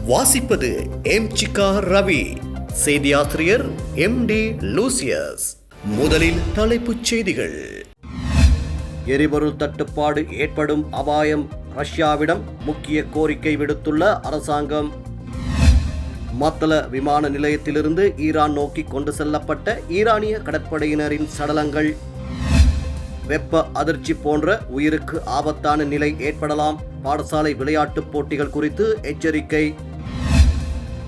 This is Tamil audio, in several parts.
வாசிப்பது எம்.சிகா ரவி. செய்தியாசிரியர் எம்.டி. லூசியஸ். முதலில் தலைப்புச் செய்திகள். எரிபொருள் தட்டுப்பாடு ஏற்படும் அபாயம், ரஷ்யாவிடம் முக்கிய கோரிக்கை விடுத்துள்ள அரசாங்கம். மத்தள விமான நிலையத்திலிருந்து ஈரான் நோக்கி கொண்டு செல்லப்பட்ட ஈரானிய கடற்படையினரின் சடலங்கள். வெப்ப அதிர்ச்சி போன்ற உயிருக்கு ஆபத்தான நிலை ஏற்படலாம், பாடசாலை விளையாட்டுப் போட்டிகள் குறித்து எச்சரிக்கை.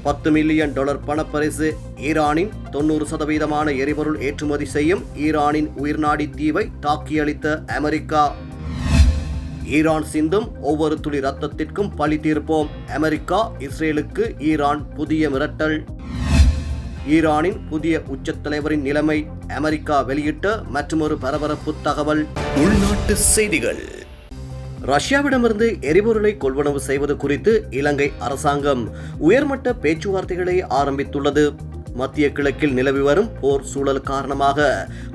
$10 மில்லியன் பணப்பரிசு. ஈரானின் 90% எரிபொருள் ஏற்றுமதி செய்யும் ஈரானின் உயிர்நாடி தீவை தாக்கியளித்த அமெரிக்கா. ஈரான் சிந்தும் ஒவ்வொரு துளி ரத்தத்திற்கும் பழி தீர்ப்போம், அமெரிக்கா. இஸ்ரேலுக்கு ஈரான் புதிய மிரட்டல். ஈரானின் புதிய உச்சத் தலைவரின் நிலைமை, அமெரிக்கா வெளியிட்ட மற்றொரு பரபரப்பு தகவல். உள்நாட்டு செய்திகள். ரஷ்யாவிடமிருந்து எரிபொருளை கொள்வனவு செய்வது குறித்து இலங்கை அரசாங்கம் உயர்மட்ட பேச்சுவார்த்தைகளை ஆரம்பித்துள்ளது. மத்திய கிழக்கில் நிலவி வரும் போர் சூழல் காரணமாக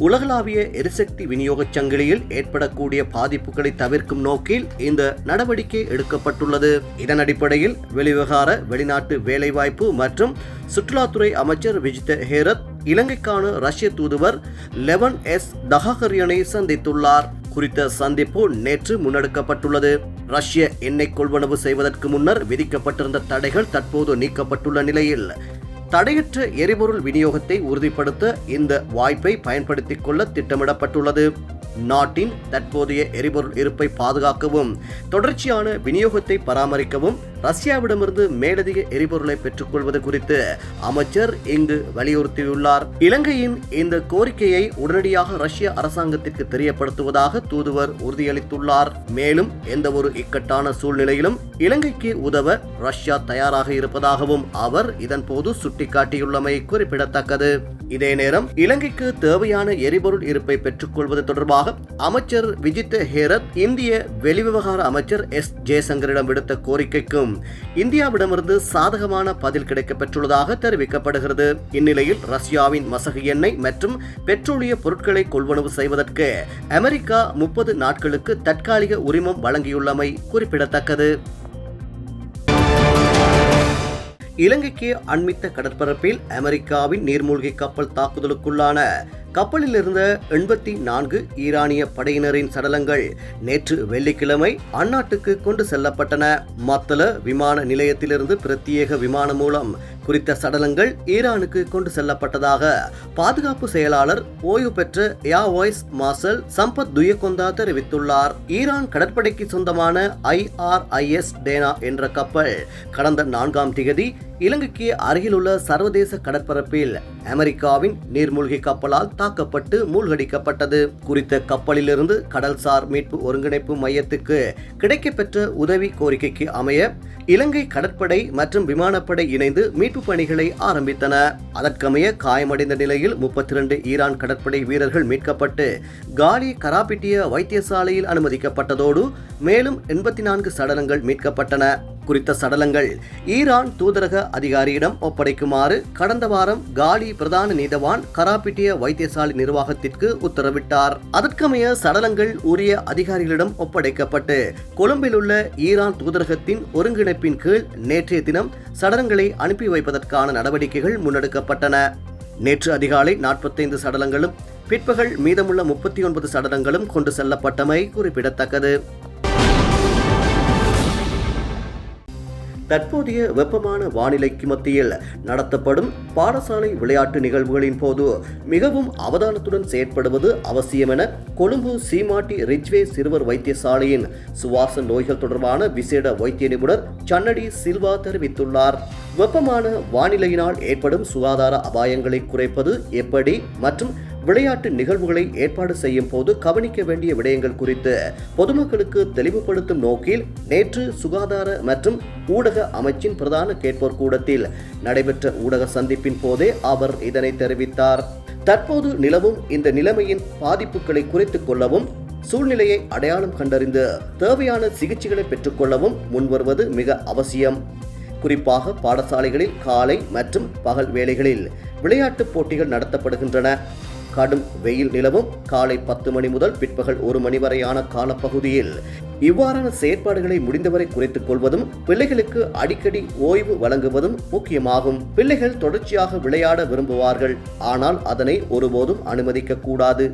உலகளாவிய எரிசக்தி விநியோகச் சங்கிலியில் ஏற்படக்கூடிய பாதிப்புகளை தவிர்க்கும் நோக்கில் இந்த நடவடிக்கை எடுக்கப்பட்டுள்ளது. இதன் அடிப்படையில் வெளிவிவகார, வெளிநாட்டு வேலைவாய்ப்பு மற்றும் சுற்றுலாத்துறை அமைச்சர் விஜித ஹேரத் இலங்கைக்கான ரஷ்ய தூதுவர் லெவன் எஸ் தஹாகரியனை சந்தித்துள்ளார். குறித்த சந்திப்பு நேற்று முன்னெடுக்கப்பட்டுள்ளது. ரஷ்ய எண்ணெய் கொள்வனவு செய்வதற்கு முன்னர் விதிக்கப்பட்டிருந்த தடைகள் தற்போது நீக்கப்பட்டுள்ள நிலையில் தடையற்ற எரிபொருள் விநியோகத்தை உறுதிப்படுத்த இந்த வாய்ப்பை பயன்படுத்திக் கொள்ள திட்டமிடப்பட்டுள்ளது. நாட்டின் தற்போதைய எரிபொருள் இருப்பை பாதுகாக்கவும் தொடர்ச்சியான விநியோகத்தை பராமரிக்கவும் ரஷ்யாவிடமிருந்து மேலதிக எரிபொருளை பெற்றுக்கொள்வது குறித்து அமைச்சர் இங்கு வலியுறுத்தியுள்ளார். இலங்கையின் இந்த கோரிக்கையை உடனடியாக ரஷ்ய அரசாங்கத்திற்கு தெரியப்படுத்துவதாக தூதுவர் உறுதியளித்துள்ளார். மேலும் எந்த ஒரு இக்கட்டான சூழ்நிலையிலும் இலங்கைக்கு உதவ ரஷ்யா தயாராக இருப்பதாகவும் அவர் இதன் போது சுட்டிக்காட்டியுள்ளமை குறிப்பிடத்தக்கது. இதே நேரம் இலங்கைக்கு தேவையான எரிபொருள் இருப்பை பெற்றுக்கொள்வது தொடர்பாக அமைச்சர் விஜித ஹேரத் இந்திய வெளிவிவகார அமைச்சர் எஸ். ஜெய்சங்கரிடம் விடுத்த கோரிக்கைக்கும் இந்தியாவிடமிருந்து சாதகமான பதில் கிடைக்கப்பெற்றுள்ளதாக தெரிவிக்கப்படுகிறது. இந்நிலையில் ரஷ்யாவின் மசகு எண்ணெய் மற்றும் பெட்ரோலிய பொருட்களை கொள்வனவு செய்வதற்கு அமெரிக்கா 30 நாட்களுக்கு தற்காலிக உரிமம் வழங்கியுள்ளமை குறிப்பிடத்தக்கது. இலங்கைக்கு அண்மித்த கடற்பரப்பில் அமெரிக்காவின் நீர்மூழ்கி கப்பல் தாக்குதலுக்குள்ளான கப்பலில் இருந்த 84 ஈரானிய படையினரின் சடலங்கள் நேற்று வெள்ளிக்கிழமை அந்நாட்டுக்கு கொண்டு செல்லப்பட்டன. மத்தள விமான நிலையத்திலிருந்து பிரத்யேக விமானம் மூலம் குறித்த சடலங்கள் ஈரானுக்கு கொண்டு செல்லப்பட்டதாக பாதுகாப்பு செயலாளர் ஓய்வு பெற்ற air vice marshal Sampath Thuyacontha தெரிவித்துள்ளார். ஈரான் கடற்படைக்கு சொந்தமான IRIS டேனா என்ற கப்பல் கடந்த 4ஆம் தேதி இலங்கைக்கு அருகிலுள்ள சர்வதேச கடற்பரப்பில் அமெரிக்காவின் நீர்மூழ்கி கப்பலால் தாக்கப்பட்டு மூழ்கடிக்கப்பட்டது. குறித்த கப்பலிலிருந்து கடல்சார் மீட்பு ஒருங்கிணைப்பு மையத்துக்கு கிடைக்கப்பெற்ற உதவி கோரிக்கைக்கு அமைய இலங்கை கடற்படை மற்றும் விமானப்படை இணைந்து மீட்பு பணிகளை ஆரம்பித்தன. அதற்கமைய காயமடைந்த நிலையில் 32 ஈரான் கடற்படை வீரர்கள் மீட்கப்பட்டு காலி கராபிட்டிய வைத்தியசாலையில் அனுமதிக்கப்பட்டதோடு மேலும் 84 சடலங்கள் மீட்கப்பட்டன. குறித்த சடலங்கள் ஈரான் தூதரக அதிகாரியிடம் ஒப்படைக்குமாறு கடந்த வாரம் காலி பிரதான நீதவான் கராபிட்டிய வைத்தியசாலை நிர்வாகத்திற்கு உத்தரவிட்டார். அதற்கமைய சடலங்கள் உரிய அதிகாரிகளிடம் ஒப்படைக்கப்பட்டு கொழும்பில் உள்ள ஈரான் தூதரகத்தின் ஒருங்கிணைப்பின் கீழ் நேற்றைய தினம் சடலங்களை அனுப்பி வைப்பதற்கான நடவடிக்கைகள் முன்னெடுக்கப்பட்டன. நேற்று அதிகாலை 45 சடலங்களும் பிற்பகல் மீதமுள்ள 39 சடலங்களும் கொண்டு செல்லப்பட்டமை குறிப்பிடத்தக்கது. தற்போதைய வெப்பமான வானிலைக்கு மத்தியில் நடத்தப்படும் பாடசாலை விளையாட்டு நிகழ்வுகளின் போது மிகவும் அவதானத்துடன் செயற்படுவது அவசியம் என கொழும்பு சீமாட்டி ரிஜ்வே சிறுவர் வைத்தியசாலையின் சுவாச நோய்கள் தொடர்பான விசேட வைத்திய நிபுணர் சன்னடி சில்வா தெரிவித்துள்ளார். வெப்பமான வானிலையினால் ஏற்படும் சுகாதார அபாயங்களை குறைப்பது எப்படி மற்றும் விளையாட்டு நிகழ்வுகளை ஏற்பாடு செய்யும் போது கவனிக்க வேண்டிய விடயங்கள் குறித்து பொதுமக்களுக்கு தெளிவுபடுத்தும் நோக்கில் நேற்று சுகாதார மற்றும் ஊடக அமைச்சின் பிரதான கேட்போர் கூடத்தில் நடைபெற்ற ஊடக சந்திப்பின் போதே அவர் இதனை தெரிவித்தார். தற்போது நிலவும் இந்த நிலைமையின் பாதிப்புகளை குறைத்துக் கொள்ளவும் சூழ்நிலையை அடையாளம் கண்டறிந்து தேவையான சிகிச்சைகளை பெற்றுக்கொள்ளவும் முன்வருவது மிக அவசியம். குறிப்பாக பாடசாலைகளில் காலை மற்றும் பகல் வேளைகளில் விளையாட்டுப் போட்டிகள் நடத்தப்படுகின்றன. கடும் வெயில் நிலவும் காலை 10 மணி முதல் பிற்பகல் 1 மணி வரையான காலப்பகுதியில் இவ்வாறான செயற்பாடுகளை முடிந்தவரை குறைத்துக் கொள்வதும் பிள்ளைகளுக்கு அடிக்கடி ஓய்வு வழங்குவதும் முக்கியமாகும். பிள்ளைகள் தொடர்ச்சியாக விளையாட விரும்புவார்கள், ஆனால் அதனை ஒருபோதும் அனுமதிக்க கூடாது.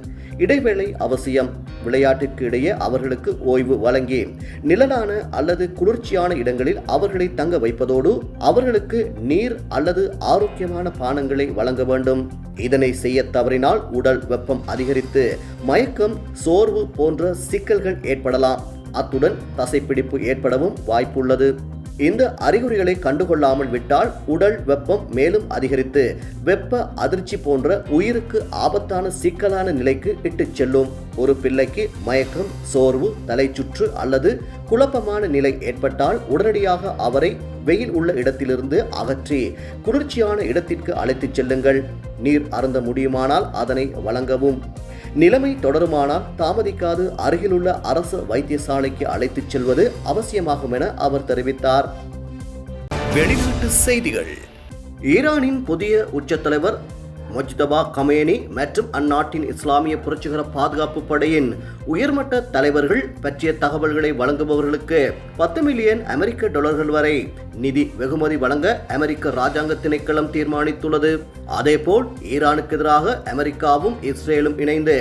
இடைவேளை அவசியம். விளையாட்டிற்கு இடையே அவர்களுக்கு ஓய்வு வழங்கி நிழலான அல்லது குளிர்ச்சியான இடங்களில் அவர்களை தங்க வைப்பதோடு அவர்களுக்கு நீர் அல்லது ஆரோக்கியமான பானங்களை வழங்க வேண்டும். இதனை செய்ய தவறினால் உடல் வெப்பம் அதிகரித்து மயக்கம், சோர்வு போன்ற சிக்கல்கள் ஏற்படலாம். அத்துடன் தசைப்பிடிப்பு ஏற்படவும் வாய்ப்புள்ளது. இந்த அறிகுறிகளை கண்டுகொள்ளாமல் விட்டால் உடல் வெப்பம் மேலும் அதிகரித்து வெப்ப அதிர்ச்சி போன்ற உயிருக்கு ஆபத்தான சிக்கலான நிலைக்கு இட்டுச் செல்லும். ஒரு பிள்ளைக்கு மயக்கம், சோர்வு, தலைச்சுற்று அல்லது குழப்பமான நிலை ஏற்பட்டால் உடனடியாக அவரை வெயில் உள்ள இடத்திலிருந்து அகற்றி குளிர்ச்சியான இடத்திற்கு அழைத்துச் செல்லுங்கள். நீர் அருந்த முடியுமானால் அதனை வழங்கவும். நிலைமை தொடருமானால் தாமதிக்காது அருகிலுள்ள அரசு வைத்தியசாலைக்கு அழைத்துச் செல்வது அவசியமாகும் என அவர் தெரிவித்தார். வெளிநாட்டு செய்திகள். ஈரானின் புதிய உச்சத்தலைவர் முஜ்தபா கமேனி மற்றும் அந்நாட்டின் இஸ்லாமிய புரட்சிகர பாதுகாப்பு படையின் உயர்மட்ட தலைவர்கள் பற்றிய தகவல்களை வழங்குபவர்களுக்கு $10 மில்லியன் வரை நிதி வெகுமதி வழங்க அமெரிக்க ராஜாங்க திணைக்களம் தீர்மானித்துள்ளது. அதேபோல் ஈரானுக்கு எதிராக அமெரிக்காவும் இஸ்ரேலும் இணைந்து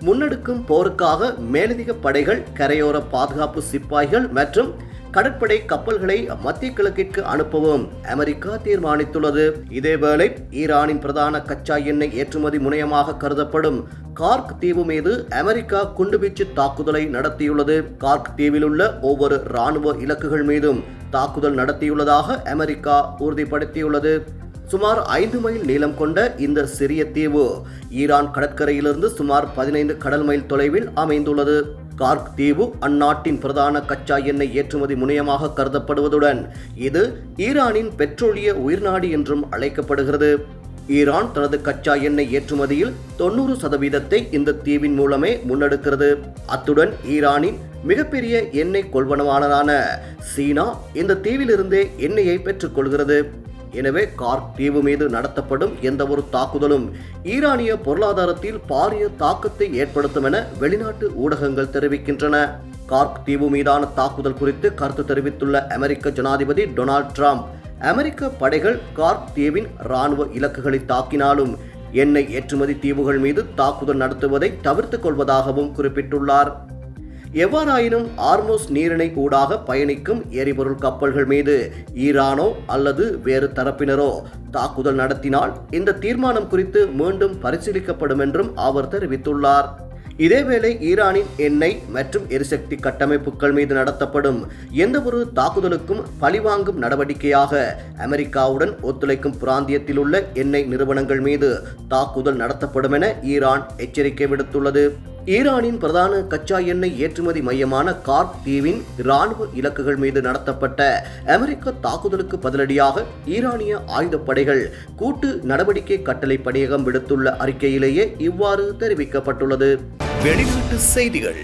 முன்னெடுக்கும் போருக்காக மேலதிக படைகள், கரையோர பாதுகாப்பு சிப்பாய்கள் மற்றும் கடற்படை கப்பல்களை மத்திய கிழக்கிற்கு அனுப்பவும் அமெரிக்கா தீர்மானித்துள்ளது. இதேவேளை ஈரானின் பிரதான கச்சா எண்ணெய் ஏற்றுமதி முனையமாக கருதப்படும் கார்க் தீவு மீது அமெரிக்கா குண்டுவீச்சு தாக்குதலை நடத்தியுள்ளது. கார்க் தீவில் உள்ள ஒவ்வொரு இராணுவ இலக்குகள் மீதும் தாக்குதல் நடத்தியுள்ளதாக அமெரிக்கா உறுதிப்படுத்தியுள்ளது. சுமார் 5 மைல் நீளம் கொண்ட இந்த சிறிய தீவு ஈரான் கடற்கரையிலிருந்து சுமார் 15 கடல் மைல் தொலைவில் அமைந்துள்ளது. கார்க் தீவு அந்நாட்டின் பிரதான கச்சா எண்ணெய் ஏற்றுமதி முனையமாக கருதப்படுவதுடன் இது ஈரானின் பெட்ரோலிய உயிர்நாடி என்றும் அழைக்கப்படுகிறது. ஈரான் தனது கச்சா எண்ணெய் ஏற்றுமதியில் 90% இந்த தீவின் மூலமே முன்னெடுக்கிறது. அத்துடன் ஈரானின் மிகப்பெரிய எண்ணெய் கொள்வனவாளரான சீனா இந்த தீவிலிருந்தே எண்ணெயை பெற்றுக் கொள்கிறது. எனவே கார்க் தீவு மீது நடத்தப்படும் எந்த ஒரு தாக்குதலும் ஈரானிய பொருளாதாரத்தில் பாரிய தாக்கத்தை ஏற்படுத்தும் என வெளிநாட்டு ஊடகங்கள் தெரிவிக்கின்றன. கார்க் தீவு மீதான தாக்குதல் குறித்து கருத்து தெரிவித்துள்ள அமெரிக்க ஜனாதிபதி டொனால்ட் ட்ரம்ப், அமெரிக்க படைகள் கார்க் தீவின் இராணுவ இலக்குகளை தாக்கினாலும் எண்ணெய் ஏற்றுமதி தீவுகள் மீது தாக்குதல் நடத்துவதை தவிர்த்துக் கொள்வதாகவும் குறிப்பிட்டுள்ளார். எவ்வாறாயினும் ஆர்மோஸ் நீரிணை ஊடாக பயணிக்கும் எரிபொருள் கப்பல்கள் மீது ஈரானோ அல்லது வேறு தரப்பினரோ தாக்குதல் நடத்தினால் இந்த தீர்மானம் குறித்து மீண்டும் பரிசீலிக்கப்படும் என்றும் அவர் தெரிவித்துள்ளார். இதேவேளை ஈரானின் எண்ணெய் மற்றும் எரிசக்தி கட்டமைப்புகள் மீது நடத்தப்படும் எந்தவொரு தாக்குதலுக்கும் பழிவாங்கும் நடவடிக்கையாக அமெரிக்காவுடன் ஒத்துழைக்கும் பிராந்தியத்தில் உள்ள எண்ணெய் நிறுவனங்கள் மீது தாக்குதல் நடத்தப்படும் என ஈரான் எச்சரிக்கை விடுத்துள்ளது. ஈரானின் பிரதான கச்சா எண்ணெய் ஏற்றுமதி மையமான கார்க் தீவின் இராணுவ இலக்குகள் மீது நடத்தப்பட்ட அமெரிக்க தாக்குதலுக்கு பதிலடியாக ஈரானிய ஆயுதப்படைகள் கூட்டு நடவடிக்கை கட்டளை பணியகம் விடுத்துள்ள அறிக்கையிலேயே இவ்வாறு தெரிவிக்கப்பட்டுள்ளது. வெளிநாட்டு செய்திகள்.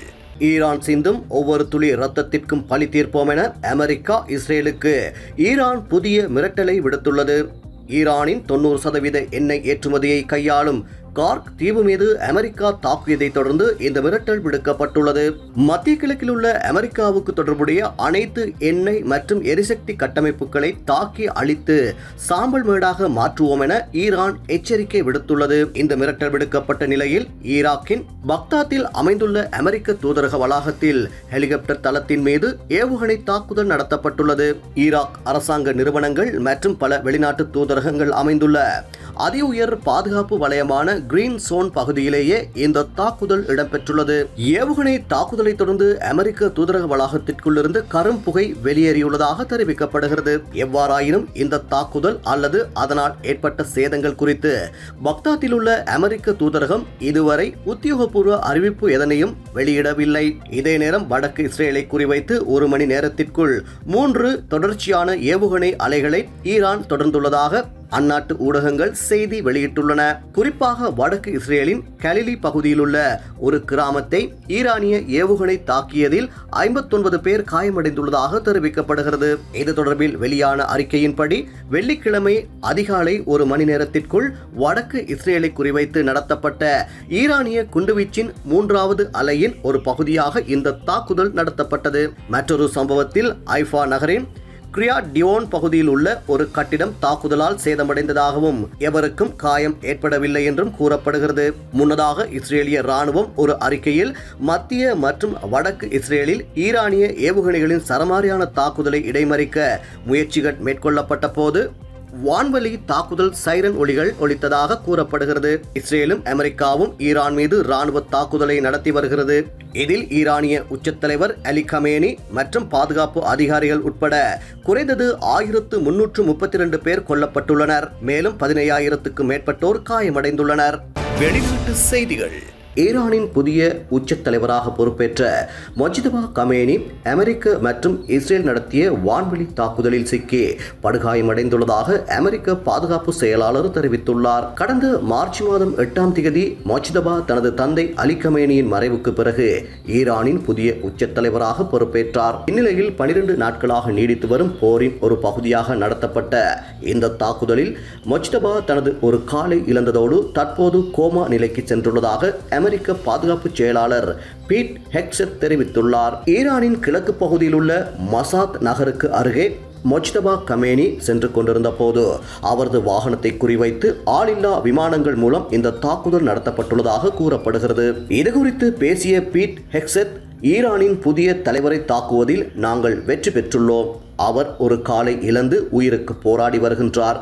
ஈரான் சிந்தும் ஒவ்வொரு துளி இரத்தத்திற்கும் பழி தீர்ப்போம் என அமெரிக்கா இஸ்ரேலுக்கு ஈரான் புதிய மிரட்டலை விடுத்துள்ளது. ஈரானின் 90% எண்ணெய் ஏற்றுமதியை கையாளும் கார்க் தீவு மீது அமெரிக்கா தாக்கியதை தொடர்ந்து இந்த மிரட்டல் விடுக்கப்பட்டுள்ளது. மத்திய கிழக்கில் உள்ள அமெரிக்காவுக்கு தொடர்புடைய அனைத்து எண்ணெய் மற்றும் எரிசக்தி கட்டமைப்புகளை தாக்கி அழித்து சாம்பல் மேடாக மாற்றுவோம் என ஈரான் எச்சரிக்கை விடுத்துள்ளது. இந்த மிரட்டல் விடுக்கப்பட்ட நிலையில் ஈராக்கின் பக்தாத்தில் அமைந்துள்ள அமெரிக்க தூதரக வளாகத்தில் ஹெலிகாப்டர் தளத்தின் மீது ஏவுகணை தாக்குதல் நடத்தப்பட்டுள்ளது. ஈராக் அரசாங்க நிறுவனங்கள் மற்றும் பல வெளிநாட்டு தூதரகங்கள் அமைந்துள்ள அதி உயர் பாதுகாப்பு வலயமான கிரீன் சோன் பகுதியிலேயே இந்த தாக்குதல் இடம்பெற்றுள்ளது. ஏவுகணை தாக்குதலை தொடர்ந்து அமெரிக்க தூதரக வளாகத்திற்குள் இருந்து கரும் புகை வெளியேறியுள்ளதாக தெரிவிக்கப்படுகிறது. எவ்வாறாயினும் இந்த தாக்குதல் அல்லது அதனால் ஏற்பட்ட சேதங்கள் குறித்து பக்தாத்தில் உள்ள அமெரிக்க தூதரகம் இதுவரை உத்தியோகபூர்வ அறிவிப்பு எதனையும் வெளியிடவில்லை. இதே நேரம் வடக்கு இஸ்ரேலை குறிவைத்து 1 மணி நேரத்திற்குள் 3 தொடர்ச்சியான ஏவுகணை அலைகளை ஈரான் தொடர்ந்துள்ளதாக அந்நாட்டு ஊடகங்கள் செய்தி வெளியிட்டுள்ளன. குறிப்பாக வடக்கு இஸ்ரேலின் கலிலி பகுதியில் உள்ள ஒரு கிராமத்தை ஈரானிய ஏவுகணை தாக்கியதில் 59 பேர் காயமடைந்துள்ளதாக தெரிவிக்கப்படுகிறது. இது தொடர்பில் வெளியான அறிக்கையின்படி வெள்ளிக்கிழமை அதிகாலை 1 மணி நேரத்திற்குள் வடக்கு இஸ்ரேலை குறிவைத்து நடத்தப்பட்ட ஈரானிய குண்டுவீச்சின் 3வது அலையின் ஒரு பகுதியாக இந்த தாக்குதல் நடத்தப்பட்டது. மற்றொரு சம்பவத்தில் ஐஃபா நகரின் கிரியாட் டியோன் பகுதியில் உள்ள ஒரு கட்டிடம் தாக்குதலால் சேதமடைந்ததாகவும் எவருக்கும் காயம் ஏற்படவில்லை என்றும் கூறப்படுகிறது. முன்னதாக இஸ்ரேலிய ராணுவம் ஒரு அறிக்கையில் மத்திய மற்றும் வடக்கு இஸ்ரேலில் ஈரானிய ஏவுகணைகளின் சரமாரியான தாக்குதலை இடைமறிக்க முயற்சிகள் மேற்கொள்ளப்பட்ட போது வான்வெளி தாக்குதல் சைரன் ஒலிகள் ஒலித்ததாக கூறப்படுகிறது. இஸ்ரேலும் அமெரிக்காவும் ஈரான் மீது ராணுவ தாக்குதலை நடத்தி வருகிறது. இதில் ஈரானிய உச்சத்தலைவர் அலி கமேனி மற்றும் பாதுகாப்பு அதிகாரிகள் உட்பட குறைந்தது 1332 பேர் கொல்லப்பட்டுள்ளனர். மேலும் 15,000க்கும் மேற்பட்டோர் காயமடைந்துள்ளனர். வெளிநாட்டு செய்திகள். ஈரானின் புதிய உச்சத்தலைவராக பொறுப்பேற்ற மொஜ்தபா கமேனி அமெரிக்க மற்றும் இஸ்ரேல் நடத்திய வான்வெளி தாக்குதலில் சிக்கி படுகாயமடைந்துள்ளதாக அமெரிக்க பாதுகாப்பு செயலாளர் தெரிவித்துள்ளார். கடந்த மார்ச் மாதம் 8ஆம் தேதி மொஜ்தபா தனது தந்தை அலி கமேனியின் மறைவுக்கு பிறகு ஈரானின் புதிய உச்சத்தலைவராக பொறுப்பேற்றார். இந்நிலையில் 12 நாட்களாக நீடித்து வரும் போரின் ஒரு பகுதியாக நடத்தப்பட்ட இந்த தாக்குதலில் மொஜ்தபா தனது ஒரு காலை இழந்ததோடு தற்போது கோமா நிலைக்கு சென்றுள்ளதாக அமெரிக்க பாதுகாப்பு செயலாளர் பீட் ஹெக்ஸெட் தெரிவித்துள்ளார். ஈரானின் கிழக்கு பகுதியில் உள்ள மசாத் நகருக்கு அருகே மொஜ்தபா கமேனி சென்று கொண்டிருந்த போது அவரது வாகனத்தை குறிவைத்து ஆளில்லா விமானங்கள் மூலம் இந்த தாக்குதல் நடத்தப்பட்டுள்ளதாக கூறப்படுகிறது. இதுகுறித்து பேசிய பீட் ஹெக்ஸெட், ஈரானின் புதிய தலைவரை தாக்குவதில் நாங்கள் வெற்றி பெற்றுள்ளோம். அவர் ஒரு காலை இழந்து உயிருக்கு போராடி வருகின்றார்.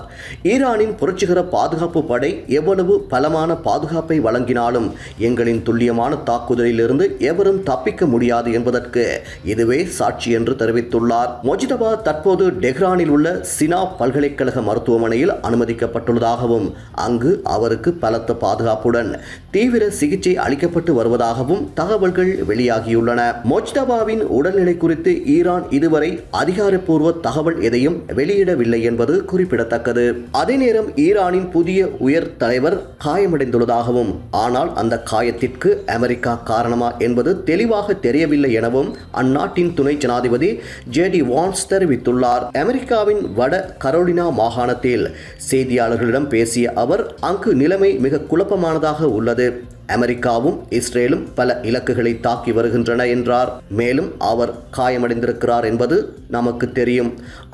ஈரானின் புரட்சிகர பாதுகாப்பு படை எவ்வளவு பலமான பாதுகாப்பை வழங்கினாலும் எங்களின் துல்லியமான தாக்குதலிலிருந்து எவரும் தப்பிக்க முடியாது என்பதற்கு இதுவே சாட்சி என்று தெரிவித்துள்ளார். மொஜ்தபா தற்போது டெஹ்ரானில் உள்ள சினா பல்கலைக்கழக மருத்துவமனையில் அனுமதிக்கப்பட்டுள்ளதாகவும் அங்கு அவருக்கு பலத்த பாதுகாப்புடன் தீவிர சிகிச்சை அளிக்கப்பட்டு வருவதாகவும் தகவல்கள் வெளியாகியுள்ளன. மொஜ்தபாவின் உடல்நிலை குறித்து ஈரான் இதுவரை அதிகாரப்பூர்வ தகவல் எதையும் வெளியிடவில்லை என்பது குறிப்பிடத்தக்கது. அதே நேரம் ஈரானின் புதிய உயர் தலைவர் காயமடைந்துள்ளதாகவும் ஆனால் அந்த காயத்திற்கு அமெரிக்கா காரணமா என்பது தெளிவாக தெரியவில்லை எனவும் அந்நாட்டின் துணை ஜனாதிபதி ஜேடி வான்ஸ் தெரிவித்துள்ளார். அமெரிக்காவின் வட கரோலினா மாகாணத்தில் செய்தியாளர்களிடம் பேசிய அவர் அங்கு நிலைமை மிக குழப்பமானதாக உள்ளது. அமெரிக்காவும் இஸ்ரேலும் பல இலக்குகளை தாக்கி வருகின்றன என்றார். மேலும் அவர் காயமடைந்திருக்கிறார் என்பது நமக்கு தெரியும்.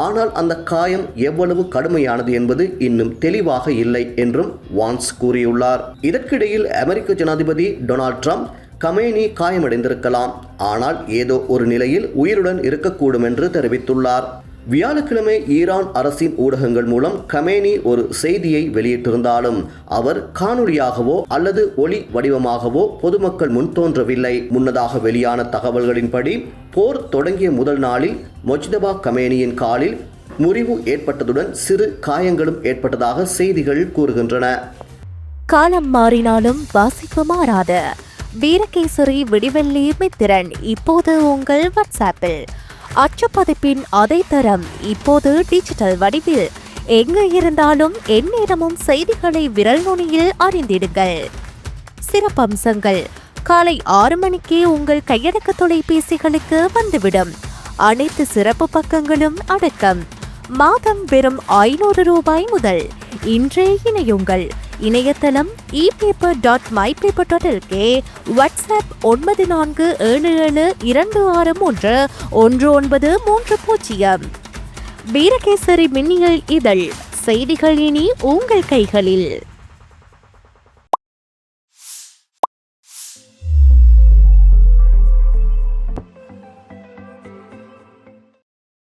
ஆனால் அந்த காயம் எவ்வளவு கடுமையானது என்பது இன்னும் தெளிவாக இல்லை என்றும் வான்ஸ் கூறியுள்ளார். இதற்கிடையில் அமெரிக்க ஜனாதிபதி டொனால்ட் ட்ரம்ப் கமேனி காயமடைந்திருக்கலாம், ஆனால் ஏதோ ஒரு நிலையில் உயிருடன் இருக்கக்கூடும் என்று தெரிவித்துள்ளார். வியாழக்கிழமை ஈரான் அரசின் ஊடகங்கள் மூலம் கமேனி ஒரு செய்தியை வெளியிட்டிருந்தாலும் அவர் காணொலியாகவோ அல்லது ஒளி வடிவமாகவோ பொதுமக்கள் முன் தோன்றவில்லை. முன்னதாக வெளியான தகவல்களின்படி போர் தொடங்கிய முதல் நாளில் மொஜ்தபா கமேனியின் காலில் முறிவு ஏற்பட்டதுடன் சிறு காயங்களும் ஏற்பட்டதாக செய்திகள் கூறுகின்றன. காலம் மாறினாலும் வாசிப்பு மாறாத வீரகேசரி விடிவெள்ளி மித்திரன் இப்போது உங்கள் வாட்ஸ்ஆப்பில். அச்சுப்பதிப்பின் அதே தரம் இப்போது டிஜிட்டல் வடிவில். எங்கு இருந்தாலும் எந்நேரமும் செய்திகளை விரல் நுனியில் அறிந்திடுங்கள். சிறப்பம்சங்கள்: காலை 6 மணிக்கே உங்கள் கையடக்க தொலைபேசிகளுக்கு வந்துவிடும். அனைத்து சிறப்பு பக்கங்களும் அடக்கம். மாதம் வெறும் 500 ரூபாய் முதல். இன்றே இணையுங்கள். இணையதளம் epaper.mypaper.lk. வாட்ஸ்அப் 9477263193. வீரகேசரி மின்னியல் இதழ். செய்திகள் இனி உங்கள் கைகளில்.